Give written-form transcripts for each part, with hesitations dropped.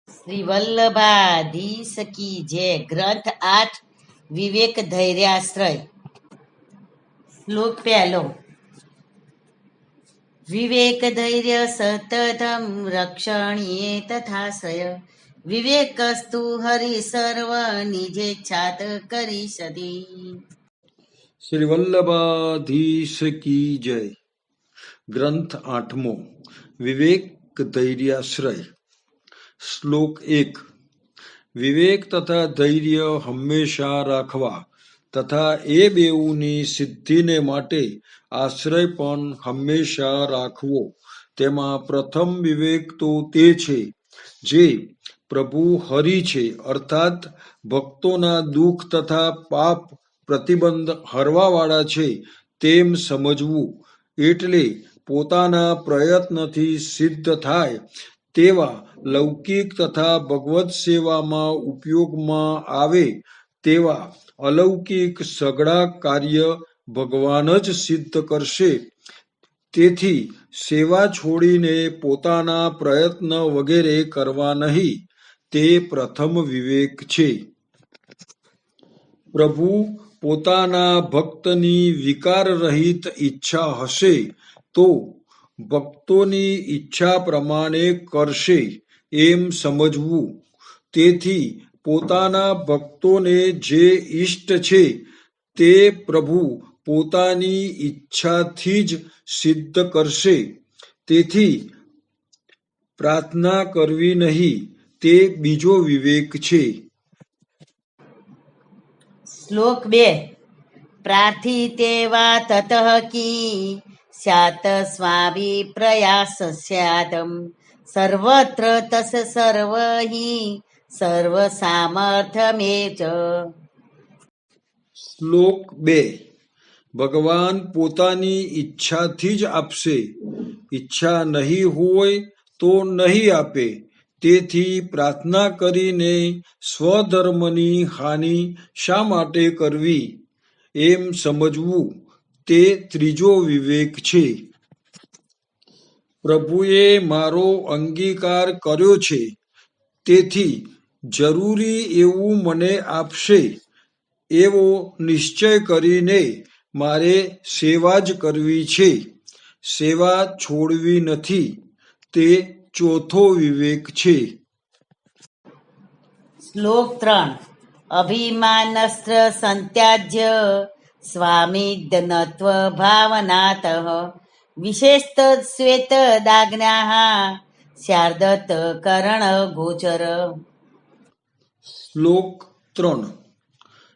શ્રી વલ્લભાધીશ કી જય. ગ્રંથ 8 વિવેક ધૈર્યાશ્રય. શ્લોક પહેલો. વિવેક ધૈર્ય સતતમ રક્ષણીય તથાશ્રય વિવેકસ્તુ હરિ સર્વ નિજેચ્છાત કરીષદી. શ્રી વલ્લભાધીશ કી જય. ગ્રંથ 8મો વિવેક ધૈર્યાશ્રય. શ્લોક 1. વિવેક તથા ધૈર્ય હંમેશા રાખવા તથા એ બેઉની સિદ્ધિને માટે આશ્રય પણ હંમેશા રાખવો. તેમાં પ્રથમ વિવેક તો તે છે જે પ્રભુ હરિ છે, અર્થાત ભક્તોના દુઃખ તથા પાપ પ્રતિબંધ હરવાવાળા છે તેમ સમજવું. એટલે પોતાના પ્રયત્નથી સિદ્ધ થાય તેવા લૌકિક તથા ભગવત સેવામાં ઉપયોગમાં આવે તેવા અલૌકિક સઘળા કાર્ય ભગવાન જ સિદ્ધ કરશે. તેથી સેવા છોડીને પોતાના પ્રયત્ન વગેરે કરવા નહીં, તે પ્રથમ વિવેક છે. પ્રભુ પોતાના ભક્તની વિકાર રહિત ઈચ્છા હશે તો ભક્તોની ઈચ્છા પ્રમાણે કરશે એમ સમજવું. તેથી પોતાના ભક્તોને જે ઇષ્ટ છે તે પ્રભુ પોતાની ઈચ્છાથી જ સિદ્ધ કરશે. તેથી પ્રાર્થના કરવી નહીં, તે બીજો વિવેક છે. શ્લોક 2. પ્રાર્થિતે વા તતઃ કી સ્યાત સ્વાભિપ્રયાસ સ્યાત સર્વત્ર તસ સર્વહિ સર્વ સામર્થ્યમેવ ચ. શ્લોક 2. ભગવાન પોતાની ઈચ્છાથી જ આપશે, ઈચ્છા નહીં હોય તો નહીં આપે. તેથી પ્રાર્થના કરીને સ્વધર્મની હાનિ શા માટે કરવી એમ સમજવું, તે ત્રીજો વિવેક છે. પ્રભુએ મારો અંગીકાર કર્યો છે, તેથી જરૂરી એવું મને આપશે એવો નિશ્ચય કરીને મારે સેવા જ કરવી છે, સેવા છોડવી નથી, તે ચોથો વિવેક છે. શ્લોક 3. અભિમાનસ્ત્ર સંત્યાજ્ય સ્વામિદ્નત્વ ભાવનાતઃ વિશેષત શ્વેતદાજ્ઞાઃ શાર્દત કરણ ગોચર. શ્લોક 3.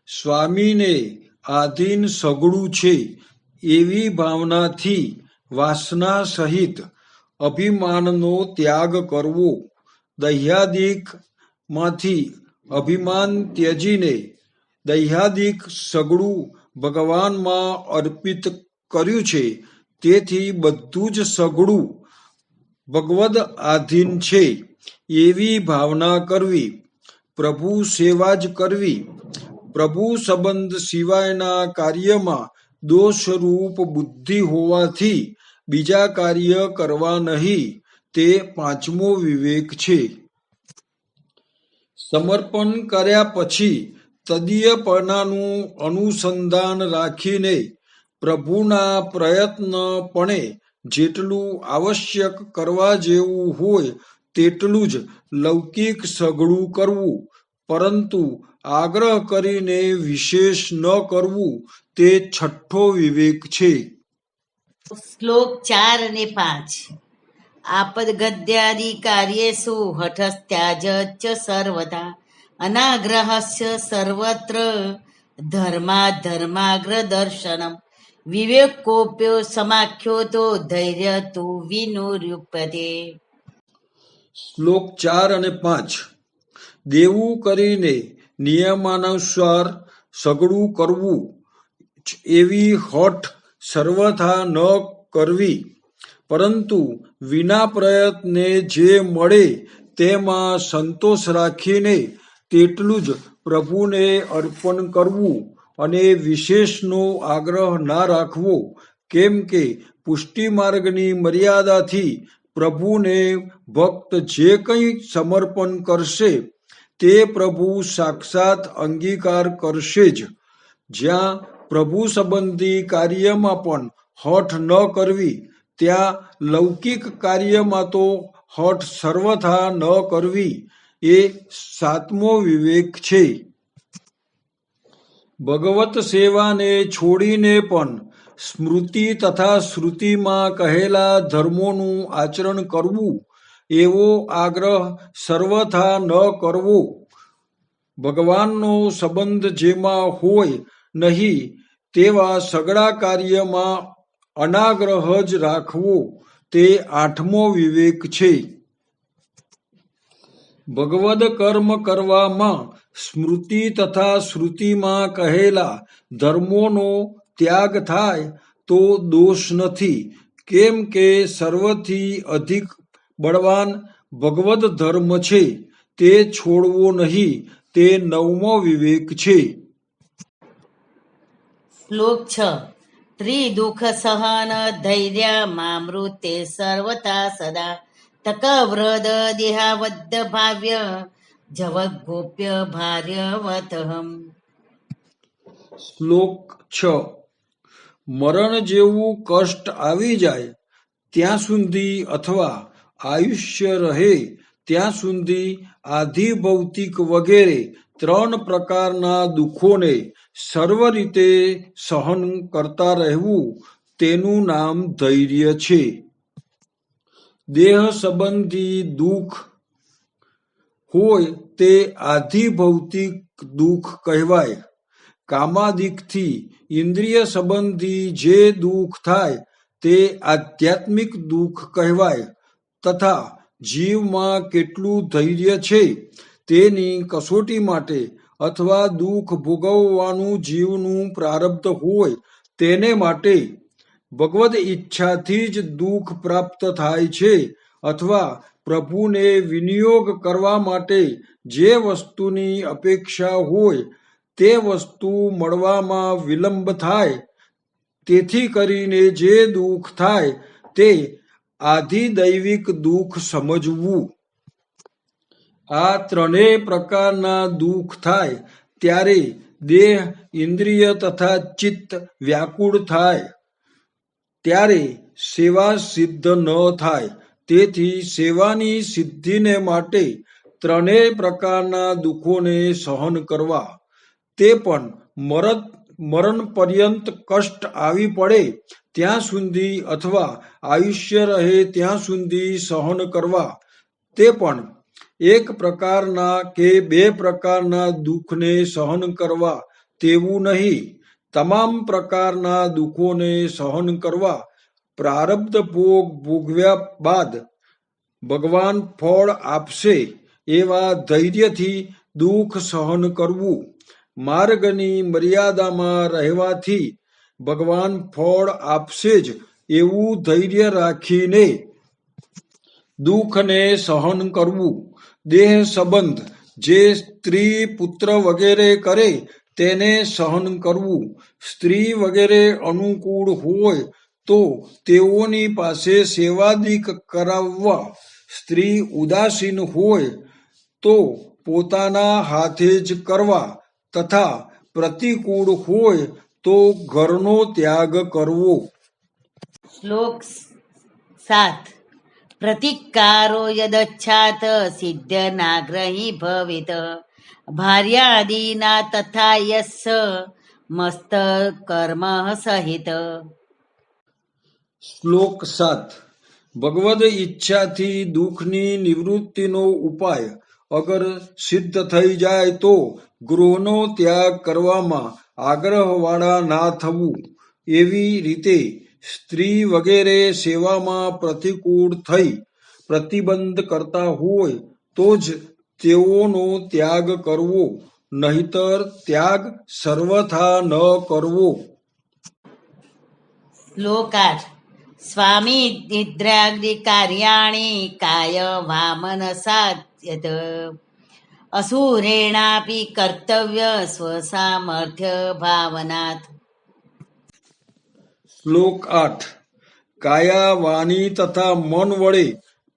સ્વામીને આધીન સઘળું છે એવી ભાવનાથી વાસના સહિત અભિમાનનો ત્યાગ કરવો. દહ્યાદિકમાંથી અભિમાન ત્યજીને દહ્યાદિક સઘળું ભગવાનમાં અર્પિત કર્યું છે, તેથી બધું જ સઘળું ભગવદ આધીન છે એવી ભાવના કરવી. પ્રભુ સેવા જ કરવી. પ્રભુ સંબંધ સિવાયના કાર્યમાં દોષરૂપ બુદ્ધિ હોવાથી બીજા કાર્ય કરવા નહીં, તે પાંચમો વિવેક છે. સમર્પણ કર્યા પછી તદીયપણાનું અનુસંધાન રાખીને પ્રભુના પ્રયત્નપણે જેટલું આવશ્યક કરવા જેવું હોય તેટલું જ લૌકિક સઘળું કરવું, પરંતુ આગ્રહ કરીને વિશેષ ન કરવું, તે છઠ્ઠો વિવેક છે. શ્લોક 4 અને 5. આપદ ગદ્યાદિ કાર્યેષુ હઠસ્ત્યાજ સર્વદા અનાગ્રહસ્ય સર્વત્ર ધર્માધર્માગ્રદર્શનમ વિવેકોપ્યો સમાખ્યો તો ધૈર્ય તુ વિનુરુપ્યતે. શ્લોક 4 અને 5. દેવું કરીને નિયમાનુસાર સઘળું કરવું એવી હઠ સર્વથા ન કરવી, પરંતુ વિના પ્રયત્ને જે મળે તેમાં સંતોષ રાખીને તેટલું જ પ્રભુને અર્પણ કરવું અને વિશેષનો આગ્રહ ના રાખવો, કેમ કે પુષ્ટિમાર્ગની મર્યાદાથી પ્રભુને ભક્ત જે કંઈ સમર્પણ કરશે તે પ્રભુ સાક્ષાત અંગીકાર કરશે જ. જ્યાં પ્રભુ સંબંધી કાર્યમાં પણ હઠ ન કરવી, ત્યાં લૌકિક કાર્યમાં તો હઠ સર્વથા ન કરવી એ સાતમો વિવેક છે. ભગવત સેવાને છોડીને પણ સ્મૃતિ તથા શ્રુતિમાં કહેલા ધર્મોનું આચરણ કરવું એવો આગ્રહ સર્વથા ન કરવો. ભગવાનનો સંબંધ જેમાં હોય નહીં તેવા સગળા કાર્યમાં અનાગ્રહ જ રાખવો તે આઠમો વિવેક છે. ભગવદ કર્મ કરવામાં સ્મૃતિ તથા શ્રુતિમાં કહેલા ધર્મોનો ત્યાગ થાય તો દોષ નથી, કેમ કે સર્વથી અધિક બળવાન ભગવદ ધર્મ છે તે છોડવો નહીં તે નવમો વિવેક છે. શ્લોક 6. ત્રિદુઃખ સહન ધૈર્ય મામૃતે સર્વતા સદા તકવ્રદ દેહાવદ્દ ભાવ્ય જવગોપ્ય ભાર્યવતઃ. શ્લોક 6. મરણ જેવું કષ્ટ આવી જાય ત્યાં સુધી અથવા આયુષ્ય રહે ત્યાં સુધી આધિભૌતિક વગેરે 3 પ્રકારના દુઃખોને સર્વ રીતે સહન કરતા રહેવું તેનું નામ ધૈર્ય છે. દેહ સંબંધી દુઃખ હોય તે આધિભૌતિક દુઃખ કહેવાય. કામાદિકથી ઇન્દ્રિય સંબંધી જે દુઃખ થાય તે આધ્યાત્મિક દુઃખ કહેવાય. તથા જીવમાં કેટલું ધૈર્ય છે તેની કસોટી માટે અથવા દુઃખ ભોગવવાનું જીવનું પ્રારબ્ધ હોય તેને માટે ભગવદ ઈચ્છાથી જ દુઃખ પ્રાપ્ત થાય છે અથવા પ્રભુને વિનિયોગ કરવા માટે જે વસ્તુની અપેક્ષા હોય તે વસ્તુ મળવામાં વિલંબ થાય. તેથી કરીને જે દુઃખ થાય તે આધિદૈવિક દુઃખ સમજવું. આ 3 પ્રકારના દુઃખ થાય ત્યારે દેહ, ઇન્દ્રિય તથા ચિત્ત વ્યાકુળ થાય ત્યારે સેવા સિદ્ધ ન થાય. તેથી સેવાની સિદ્ધિને માટે 3 પ્રકારના દુઃખોને સહન કરવા, તે પણ મરણ પર્યંત કષ્ટ આવી પડે ત્યાં સુધી અથવા આયુષ્ય રહે ત્યાં સુધી સહન કરવા, તે પણ 1 પ્રકારના કે 2 પ્રકારના દુઃખને સહન કરવા તેવું નહીં. તમામ પ્રકારના દુઃખોને સહન કરવા, પ્રારબ્ધ ભોગ ભોગવ્યા બાદ ભગવાન ફળ આપશે એવા ધૈર્યથી દુઃખ સહન કરવું. માર્ગની મર્યાદામાં રહેવાથી ભગવાન ફળ આપશે જ એવું ધૈર્ય રાખીને દુઃખને સહન કરવું. દેહ સંબંધ જે સ્ત્રી પુત્ર વગેરે કરે તેને સહન કરવું. સ્ત્રી વગેરે અનુકૂળ હોય તો તેઓની પાસે સેવાદિક કરાવવા. સ્ત્રી ઉદાસીન હોય તો પોતાના હાથે જ કરવા તથા પ્રતિકૂળ હોય તો ઘરનો ત્યાગ કરવો. શ્લોક 7. પ્રતિકારો યદચ્છાત સિદ્ધ નાગ્રહી ભવિત ભાર્યાદીના તથા યસ્સ મસ્ત કર્મ સહિત. શ્લોક 7. ભગવદ ઈચ્છાથી દુઃખની નિવૃત્તિનો ઉપાય અગર સિદ્ધ થઈ જાય તો ગૃહનો ત્યાગ કરવામાં આગ્રહવાળા ના થવું. એવી રીતે સ્ત્રી વગેરે સેવામાં પ્રતિકૂળ થઈ પ્રતિબંધ કરતા હોય તો જ તેઓનો ત્યાગ કરવો, નહીતર ત્યાગ સર્વથા ન કરવો. શ્લોક 8. સ્વામી નિદ્રાગ્નિ કાર્યાણી કાય વામન સાધ્યત અસુરેણાપી કર્તવ્ય સ્વસામર્થ્ય ભાવનાથ. શ્લોક 8. કાયા વાણી તથા મન વડે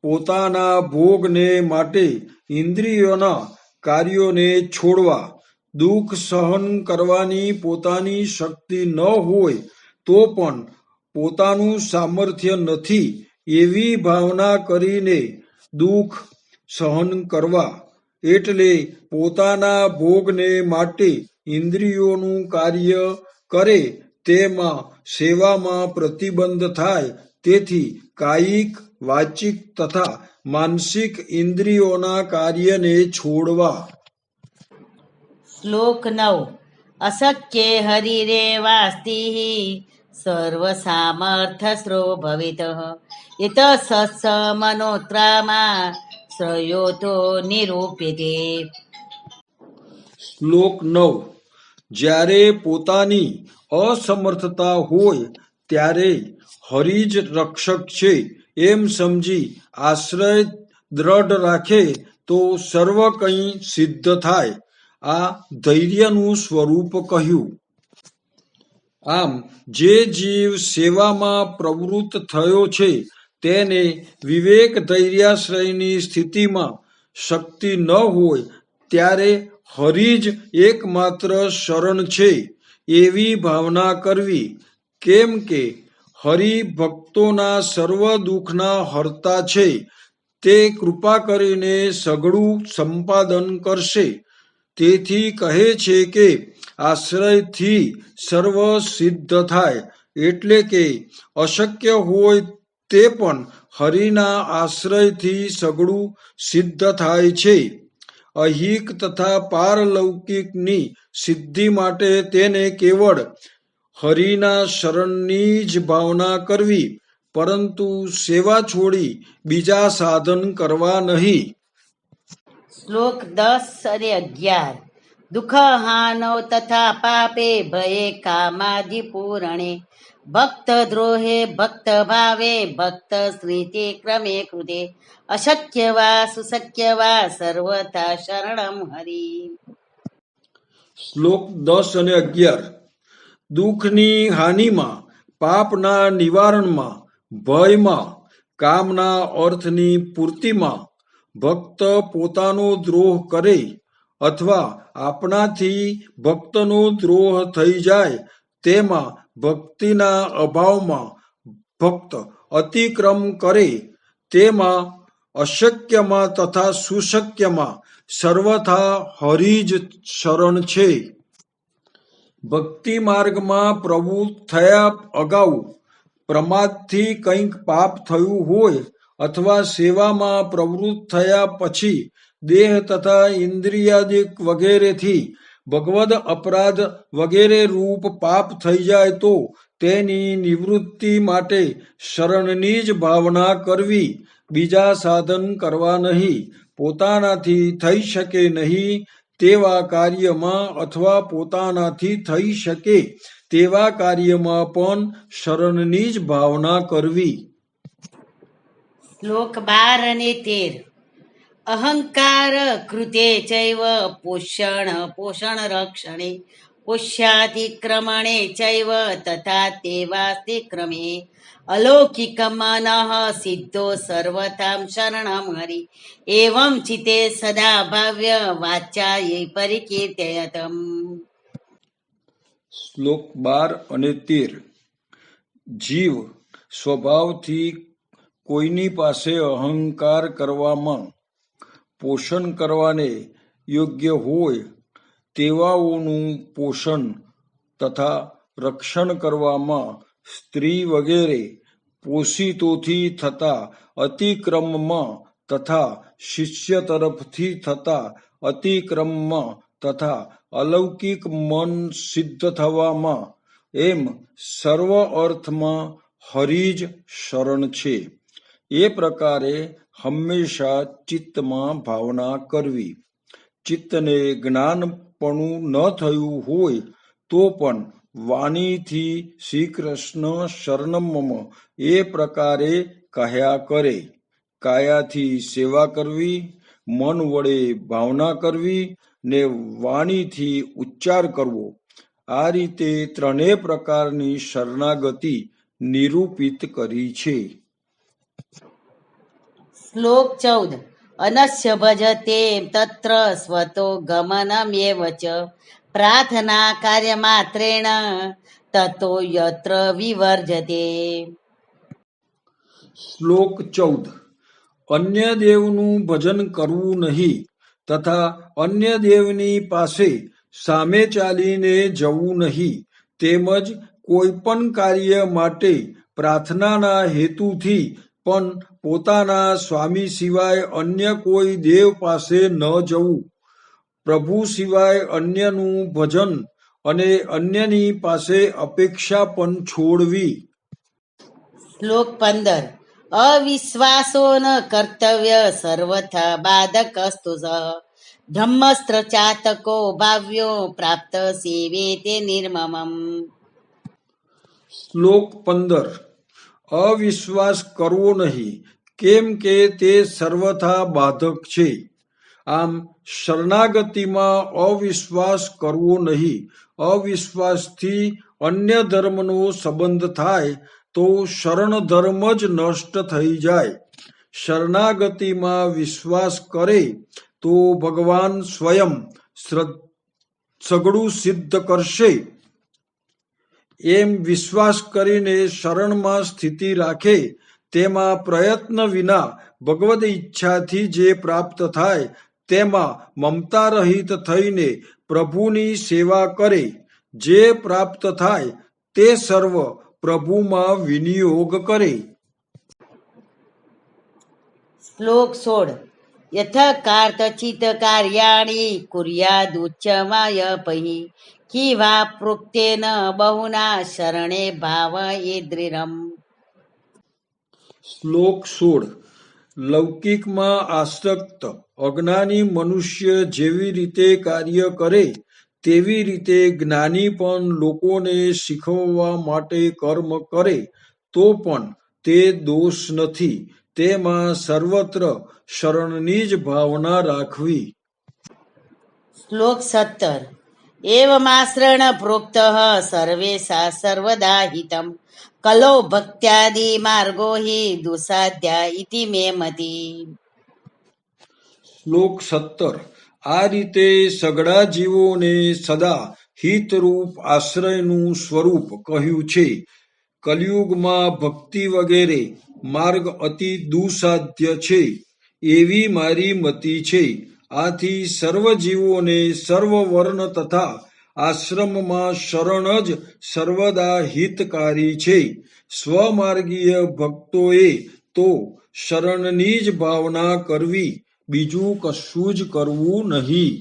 પોતાના ભોગને માટે ઇન્દ્રિયોના કાર્યોને છોડવા, દુઃખ સહન કરવાની પોતાની શક્તિ ન હોય તો પણ પોતાનું સામર્થ્ય નથી એવી ભાવના કરીને દુઃખ સહન કરવા, એટલે પોતાના ભોગને માટે ઇન્દ્રિયોનું કાર્ય કરે તેમાં સેવામાં પ્રતિબંધ થાય. તેથી કાયિક, વાચિક તથા માનસિક ઇન્દ્રિયોના કાર્યને છોડવા. શ્લોક 9. અશક્ય હરિરેવાસ્તિ સર્વસામર્થસ્રો ભવિતઃ યત સત્સ મનોત્રામાં શ્રયો તો નિરૂપ્યતે. શ્લોક 9. જ્યારે પોતાની અસમર્થતા હોય ત્યારે હરિ જ રક્ષક છે એમ સમજી આશ્રય દ્રઢ રાખે તો સર્વ કંઈ સિદ્ધ થાય. આ ધૈર્યનું સ્વરૂપ કહ્યું. આમ જે જીવ સેવામાં પ્રવૃત્ત થયો છે તેને વિવેક ધૈર્યાશ્રયની સ્થિતિમાં શક્તિ ન હોય ત્યારે હરિ જ એકમાત્ર શરણ છે એવી ભાવના કરવી. કેમ કે હરિ ભક્તોના સર્વ દુઃખના હર્તા છે. તે કૃપા કરીને સઘળું સંપાદન કરશે. તેથી કહે છે કે આશ્રયથી સર્વ સિદ્ધ થાય. એટલે કે અશક્ય હોય તે પણ હરિના આશ્રયથી સઘળું સિદ્ધ થાય છે. અહિક તથા પારલૌકિકની સિદ્ધિ માટે તેને કેવળ હરિના શરણની જ ભાવના કરવી, પરંતુ સેવા છોડી બીજા સાધન કરવા નહીં. શ્લોક 10 અને 11. દુઃખ હાનો તથા પાપે ભયે કામાદિપૂરણે ભક્ત દ્રોહે ભક્ત ભાવે ભક્ત સ્મૃતિ ક્રમે કૃતે અશક્ય વા સુશક્ય વા સર્વથા શરણમ હરિ. શ્લોક 10 અને 11. દુઃખની હાનિમાં, પાપના નિવારણમાં, ભયમાં, કામના અર્થની પૂર્તિમાં ભક્ત પોતાનો દ્રોહ કરે અથવા આપણાથી ભક્તનો દ્રોહ થઈ જાય તેમાં ભક્તિના અભાવમાં ભક્ત અતિક્રમ કરે તેમાં અશક્યમાં તથા સુશક્યમાં સર્વથા હરિ જ શરણ છે. ભક્તિ માર્ગમાં પ્રવૃત્ત થયા અગાઉ પ્રમાદથી કંઈક પાપ થયું હોય અથવા સેવામાં પ્રવૃત્ત થયા પછી દેહ તથા ઇન્દ્રિયાદિક વગેરેથી ભગવદ અપરાધ વગેરે રૂપ પાપ થઈ જાય તો તેની નિવૃત્તિ માટે શરણની જ ભાવના કરવી, બીજા સાધન કરવા નહીં. પોતાનાથી થઈ શકે નહીં તેવા કાર્યમાં અથવા પોતાનાથી થઈ શકે તેવા કાર્યમાં પણ શરણની જ ભાવના કરવી. શ્લોક 12 અને 13. અહંકાર કૃતે ચૈવ પોષણ રક્ષણે પોષ્યાતિક્રમણે ચૈવ તથા તેવાસ્તિ ક્રમે અલૌકિક મનઃ સિદ્ધો સર્વથાં શરણમ હરિ એવં ચિતે સદા ભાવ્ય વાચાય પરિકીર્તયતમ. શ્લોક 12 અને 13. જીવ સ્વભાવથી કોઈની પાસે અહંકાર કરવામાં, પોષણ કરવાને યોગ્ય હોય તેવાઓનું પોષણ તથા રક્ષણ કરવામાં, સ્ત્રી વગેરે પોષિતોથી થતા અતિક્રમમાં તથા શિષ્ય તરફથી થતા અતિક્રમમાં તથા અલૌકિક મન સિદ્ધ થવામાં એમ સર્વ અર્થમાં હરિ જ શરણ છે. એ પ્રકારે હંમેશા ચિત્તમાં ભાવના કરવી. ચિત્તને જ્ઞાનપણું ન થયું હોય તો પણ વાણીથી શ્રી કૃષ્ણ શરણમ એ પ્રકારે કહ્યા કરે. કાયાથી સેવા કરવી, મન વડે ભાવના કરવી ને વાણીથી ઉચ્ચાર કરવો. આ રીતે ત્રણેય પ્રકારની શરણાગતિ નિરૂપિત કરી છે. શ્લોક 14. અનસ્ય ભજતે તત્ર સ્વતો ગમનમેવ ચ પ્રાર્થના કાર્યમાત્રેણ તતો યત્ર વિવર્જતે. શ્લોક 14. અન્ય દેવનું ભજન કરવું નહીં તથા અન્ય દેવની પાસે સામે ચાલીને જવું નહીં, તેમજ કોઈ પણ કાર્ય માટે પ્રાર્થનાના હેતુથી પણ પોતાના સ્વામી સિવાય અન્ય કોઈ દેવ પાસે ન જવું, પ્રભુ સિવાય અન્યનું ભજન અને અન્યની પાસે અપેક્ષા પણ છોડવી. શ્લોક 15. અવિશ્વાસો ન કર્તવ્ય સર્વથા બાધકસ્તુ સહ બ્રહ્મસ્ત્ર ચાતકો ભાવ્યો પ્રાપ્ત સેવેતે નિર્મમમ. શ્લોક 15. અવિશ્વાસ કરવો નહીં, કેમ કે તે સર્વથા બાધક છે. આમ શરણાગતિમાં અવિશ્વાસ કરવો નહીં. અવિશ્વાસથી અન્ય ધર્મનો સંબંધ થાય તો શરણ ધર્મ જ નષ્ટ થઈ જાય. શરણાગતિમાં વિશ્વાસ કરે તો ભગવાન સ્વયં સઘળું સિદ્ધ કરશે. એમ વિશ્વાસ કરીને શરણમાં સ્થિતિ રાખે, તેમાં પ્રયત્ન વિના ભગવદ ઈચ્છાથી જે પ્રાપ્ત થાય તેમાં મમતા રહિત થઈને પ્રભુની સેવા કરે. જે પ્રાપ્ત થાય તે સર્વ પ્રભુમાં વિનિયોગ કરે. શ્લોક 16. યથાર્થચિત કાર્યાણિ કુર્યાદુચ્ચમાય પહિ કિવા પ્રોક્તેન બહુના શરણે ભાવયે દૃઢમ. શ્લોક 16. લૌકિકમાં આસક્ત અજ્ઞાની મનુષ્ય જેવી રીતે કાર્ય કરે તેવી રીતે જ્ઞાની પણ લોકોને શીખવવા માટે કર્મ કરે તો પણ તે દોષ નથી. તેમાં સર્વત્ર શરણની જ ભાવના રાખવી. શ્લોક 17. એવમાશ્રણ પ્રોક્ત સર્વેષા સર્વદા હિતમ કલો ભક્ત્યાદિ માર્ગો હિ દુસાધ્યા ઇતિ મે મતિ. શ્લોક 17. આ રીતે સઘળા જીવોને સદા હિતરૂપ આશ્રયનું સ્વરૂપ કહ્યું છે. કલિયુગમાં ભક્તિ વગેરે માર્ગ અતિ દુસાધ્ય છે એવી મારી મતિ છે. આથી સર્વ જીવોને સર્વ વર્ણ તથા આશ્રમમાં શરણ જ સર્વદા હિતકારી છે. સ્વમાર્ગીય ભક્તોએ તો શરણની જ ભાવના કરવી, બીજું કશું જ કરવું નહીં.